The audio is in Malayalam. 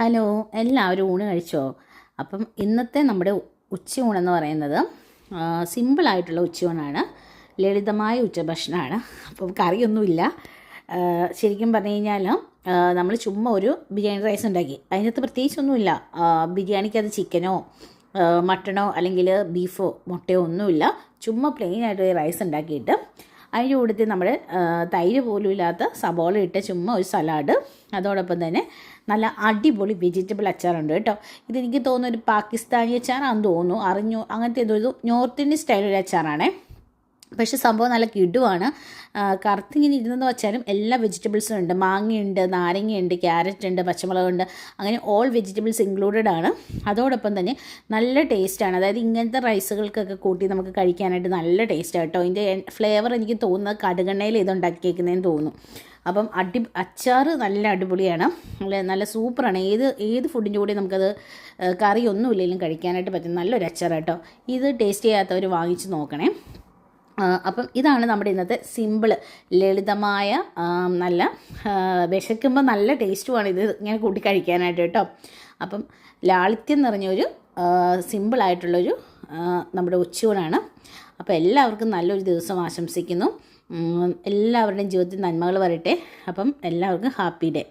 ഹലോ, എല്ലാവരും ഊണ് കഴിച്ചോ? അപ്പം ഇന്നത്തെ നമ്മുടെ ഉച്ചയൂണെന്ന് പറയുന്നത് സിമ്പിളായിട്ടുള്ള ഉച്ചയൂണാണ്. ലളിതമായ ഉച്ചഭക്ഷണമാണ്. അപ്പം കറിയൊന്നുമില്ല. ശരിക്കും പറഞ്ഞു കഴിഞ്ഞാൽ നമ്മൾ ചുമ്മാ ഒരു ബിരിയാണി റൈസ് ഉണ്ടാക്കി. അതിനകത്ത് പ്രത്യേകിച്ചൊന്നുമില്ല. ബിരിയാണിക്ക് ചിക്കനോ മട്ടണോ അല്ലെങ്കിൽ ബീഫോ മുട്ടയോ ഒന്നുമില്ല. ചുമ്മാ പ്ലെയിനായിട്ട് റൈസ് ഉണ്ടാക്കിയിട്ട് അതിൻ്റെ കൂട്ടത്തിൽ നമ്മൾ തൈര് പോലും ഇല്ലാത്ത സബോള ഇട്ട് ചുമ്മാ ഒരു സലാഡ്, അതോടൊപ്പം തന്നെ നല്ല അടിപൊളി വെജിറ്റബിൾ അച്ചാറുണ്ട് കേട്ടോ. ഇതെനിക്ക് തോന്നുന്നു ഒരു പാകിസ്ഥാനി അച്ചാറാണെന്ന് തോന്നുന്നു, അങ്ങനത്തെ ഏതൊരു നോർത്ത് ഇന്ത്യൻ സ്റ്റൈലൊരു അച്ചാറാണേ. പക്ഷേ സംഭവം നല്ല കിടുവാണ്. കറുത്തിങ്ങനെ ഇരുന്നെന്ന് വെച്ചാലും എല്ലാ വെജിറ്റബിൾസും ഉണ്ട്. മാങ്ങയുണ്ട്, നാരങ്ങയുണ്ട്, ക്യാരറ്റ് ഉണ്ട്, പച്ചമുളകുണ്ട്, അങ്ങനെ ഓൾ വെജിറ്റബിൾസ് ഇൻക്ലൂഡഡ് ആണ്. അതോടൊപ്പം തന്നെ നല്ല ടേസ്റ്റാണ്. അതായത് ഇങ്ങനത്തെ റൈസുകൾക്കൊക്കെ കൂട്ടി നമുക്ക് കഴിക്കാനായിട്ട് നല്ല ടേസ്റ്റാണ് കേട്ടോ. ഇതിൻ്റെ ഫ്ലേവർ എനിക്ക് തോന്നുന്നത് കടുകെണ്ണയിൽ ഇതുണ്ടാക്കിയേക്കുന്നതെന്ന് തോന്നുന്നു. അപ്പം അച്ചാർ നല്ല അടിപൊളിയാണ്, നല്ല സൂപ്പറാണ്. ഏത് ഫുഡിൻ്റെ കൂടെ നമുക്കത് കറിയൊന്നും ഇല്ലെങ്കിലും കഴിക്കാനായിട്ട് പറ്റും. നല്ലൊരു അച്ചാർ കേട്ടോ. ഇത് ടേസ്റ്റ് ചെയ്യാത്തവർ വാങ്ങിച്ച് നോക്കണേ. അപ്പം ഇതാണ് നമ്മുടെ ഇന്നത്തെ സിമ്പിൾ ലളിതമായ നല്ല വിശക്കുമ്പോൾ നല്ല ടേസ്റ്റുമാണ് ഇത് ഇങ്ങനെ കൂട്ടി കഴിക്കാനായിട്ട് കേട്ടോ. അപ്പം ലാളിത്യം നിറഞ്ഞൊരു സിമ്പിളായിട്ടുള്ളൊരു നമ്മുടെ ഉച്ചയൂണാണ്. അപ്പോൾ എല്ലാവർക്കും നല്ലൊരു ദിവസം ആശംസിക്കുന്നു. എല്ലാവരുടെയും ജീവിതത്തിൽ നന്മകൾ വരട്ടെ. അപ്പം എല്ലാവർക്കും ഹാപ്പി ഡേ.